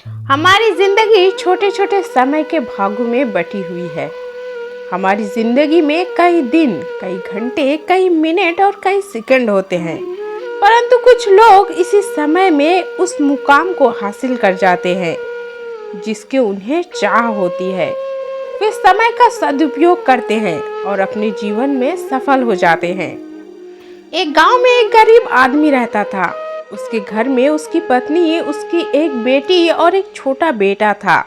हमारी जिंदगी छोटे छोटे समय के भागों में बटी हुई है। हमारी जिंदगी में कई दिन, कई घंटे, कई मिनट और कई सेकंड होते हैं, परंतु कुछ लोग इसी समय में उस मुकाम को हासिल कर जाते हैं जिसके उन्हें चाह होती है। वे समय का सदुपयोग करते हैं और अपने जीवन में सफल हो जाते हैं। एक गांव में एक गरीब आदमी रहता था। उसके घर में उसकी पत्नी, उसकी एक बेटी और एक छोटा बेटा था।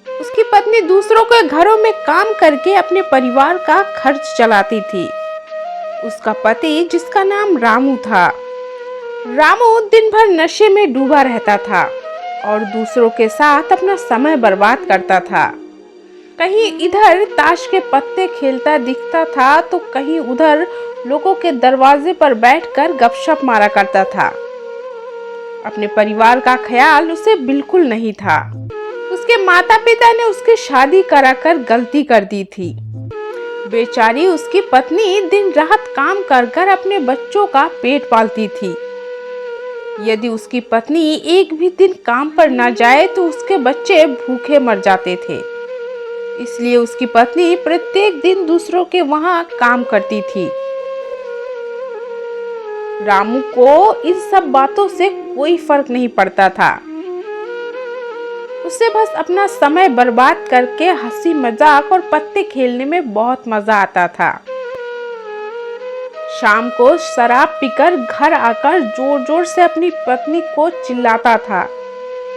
उसकी पत्नी दूसरों के घरों में काम करके अपने परिवार का खर्च चलाती थी। उसका पति, जिसका नाम रामू था, रामू दिन भर नशे में डूबा रहता था और दूसरों के साथ अपना समय बर्बाद करता था। कहीं इधर ताश के पत्ते खेलता दिखता था तो कहीं उधर लोगों के दरवाजे पर बैठकर गपशप मारा करता था। अपने परिवार का ख्याल उसे बिल्कुल नहीं था। उसके माता पिता ने उसकी शादी कराकर गलती कर दी थी। बेचारी उसकी पत्नी दिन रात काम कर कर अपने बच्चों का पेट पालती थी। यदि उसकी पत्नी एक भी दिन काम पर न जाए तो उसके बच्चे भूखे मर जाते थे। इसलिए उसकी पत्नी प्रत्येक दिन दूसरों के वहां काम करती थी। रामू को इन सब बातों से कोई फर्क नहीं पड़ता था। उसे बस अपना समय बर्बाद करके हंसी मजाक और पत्ते खेलने में बहुत मजा आता था। शाम को शराब पीकर घर आकर जोर जोर से अपनी पत्नी को चिल्लाता था।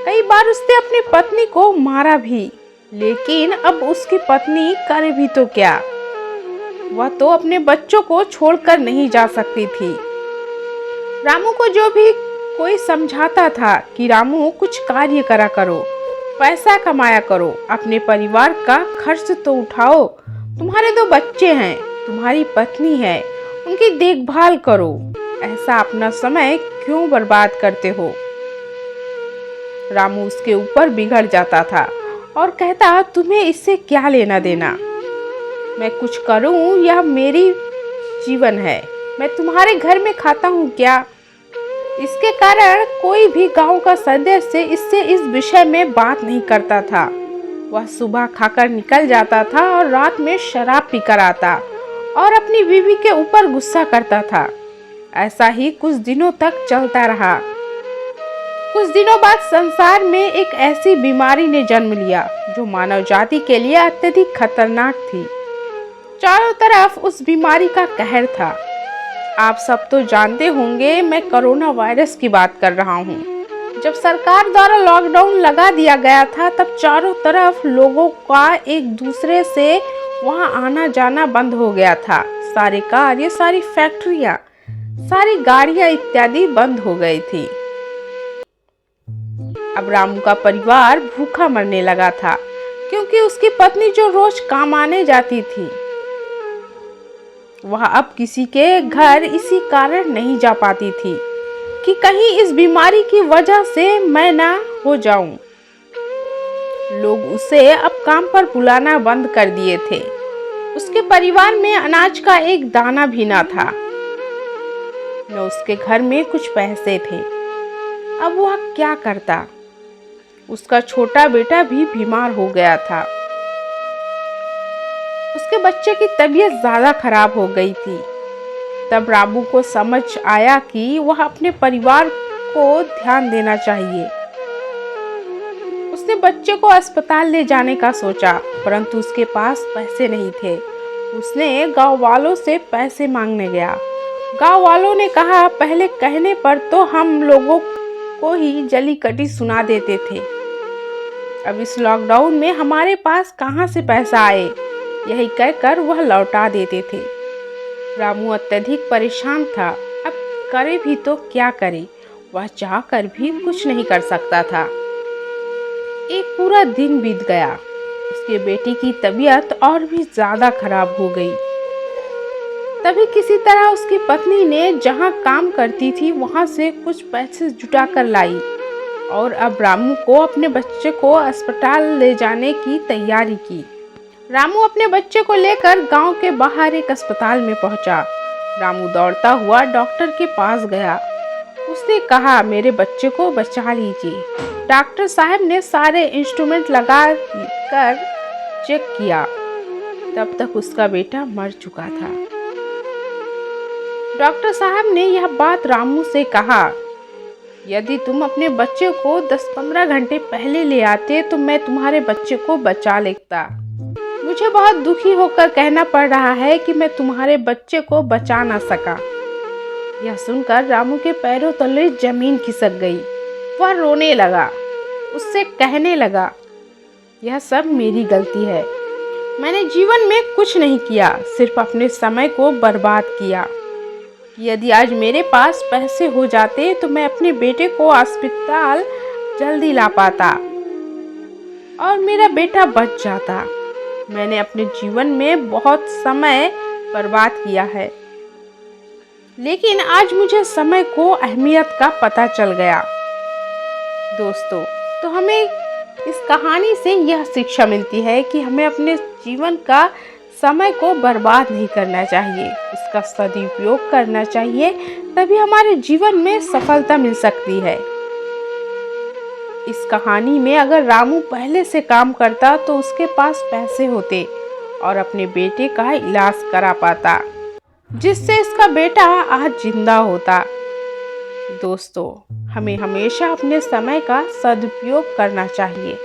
कई बार उसने अपनी पत्नी को मारा भी, लेकिन अब उसकी पत्नी करे भी तो क्या। वह तो अपने बच्चों को छोड़कर नहीं जा सकती थी। रामू को जो भी कोई समझाता था कि रामू कुछ कार्य करा करो, पैसा कमाया करो, अपने परिवार का खर्च तो उठाओ, तुम्हारे 2 बच्चे हैं, तुम्हारी पत्नी है, उनकी देखभाल करो, ऐसा अपना समय क्यों बर्बाद करते हो। रामू उसके ऊपर बिगड़ जाता था और कहता, तुम्हें इससे क्या लेना देना, मैं कुछ करूं यह मेरी जीवन है, मैं तुम्हारे घर में खाता हूं क्या। इसके कारण कोई भी गांव का सदस्य इससे इस विषय में बात नहीं करता था। वह सुबह खाकर निकल जाता था और रात में शराब पीकर आता और अपनी बीवी के ऊपर गुस्सा करता था। ऐसा ही कुछ दिनों तक चलता रहा। कुछ दिनों बाद संसार में एक ऐसी बीमारी ने जन्म लिया जो मानव जाति के लिए अत्यधिक खतरनाक थी। चारों तरफ उस बीमारी का कहर था। आप सब तो जानते होंगे, मैं कोरोना वायरस की बात कर रहा हूँ। जब सरकार द्वारा लॉकडाउन लगा दिया गया था तब चारों तरफ लोगों का एक दूसरे से वहां आना जाना बंद हो गया था। सारे कार्य, सारी फैक्ट्रियां, सारी गाड़ियां इत्यादि बंद हो गई थी। अब रामू का परिवार भूखा मरने लगा था क्योंकि उसकी पत्नी जो रोज काम आने जाती थी वह अब किसी के घर इसी कारण नहीं जा पाती थी कि कहीं इस बीमारी की वजह से मैं ना हो जाऊं। लोग उसे अब काम पर बुलाना बंद कर दिए थे। उसके परिवार में अनाज का एक दाना भी ना था, न उसके घर में कुछ पैसे थे। अब वह क्या करता। उसका छोटा बेटा भी बीमार हो गया था। उसके बच्चे की तबीयत ज्यादा खराब हो गई थी। तब रामू को समझ आया कि वह अपने परिवार को ध्यान देना चाहिए। उसने बच्चे को अस्पताल ले जाने का सोचा, परंतु उसके पास पैसे नहीं थे। उसने गांव वालों से पैसे मांगने गया। गांव वालों ने कहा, पहले कहने पर तो हम लोगों को ही जली कटी सुना देते थे, अब इस लॉकडाउन में हमारे पास कहां से पैसा आए, यही कहकर वह लौटा देते थे। रामू अत्यधिक परेशान था। अब करे भी तो क्या करे, वह चाहकर भी कुछ नहीं कर सकता था। एक पूरा दिन बीत गया। उसके बेटी की तबीयत और भी ज्यादा खराब हो गई। तभी किसी तरह उसकी पत्नी ने जहां काम करती थी वहां से कुछ पैसे जुटा कर लाई और अब रामू को अपने बच्चे को अस्पताल ले जाने की तैयारी की। रामू अपने बच्चे को लेकर गांव के बाहर एक अस्पताल में पहुंचा। रामू दौड़ता हुआ डॉक्टर के पास गया। उसने कहा, मेरे बच्चे को बचा लीजिए। डॉक्टर साहब ने सारे इंस्ट्रूमेंट लगा कर चेक किया, तब तक उसका बेटा मर चुका था। डॉक्टर साहब ने यह बात रामू से कहा, यदि तुम अपने बच्चे को 10-15 घंटे पहले ले आते तो मैं तुम्हारे बच्चे को बचा लेता। मुझे बहुत दुखी होकर कहना पड़ रहा है कि मैं तुम्हारे बच्चे को बचा ना सका। यह सुनकर रामू के पैरों तले जमीन खिसक गई। वह रोने लगा। उससे कहने लगा, यह सब मेरी गलती है। मैंने जीवन में कुछ नहीं किया, सिर्फ अपने समय को बर्बाद किया। यदि आज मेरे पास पैसे हो जाते तो मैं अपने बेटे को अस्पताल जल्दी ला पाता और मेरा बेटा बच जाता। मैंने अपने जीवन में बहुत समय बर्बाद किया है, लेकिन आज मुझे समय को अहमियत का पता चल गया। दोस्तों, तो हमें इस कहानी से यह शिक्षा मिलती है कि हमें अपने जीवन का समय को बर्बाद नहीं करना चाहिए, उसका सदुपयोग करना चाहिए, तभी हमारे जीवन में सफलता मिल सकती है। इस कहानी में अगर रामू पहले से काम करता तो उसके पास पैसे होते और अपने बेटे का इलाज करा पाता, जिससे इसका बेटा आज जिंदा होता। दोस्तों, हमें हमेशा अपने समय का सदुपयोग करना चाहिए।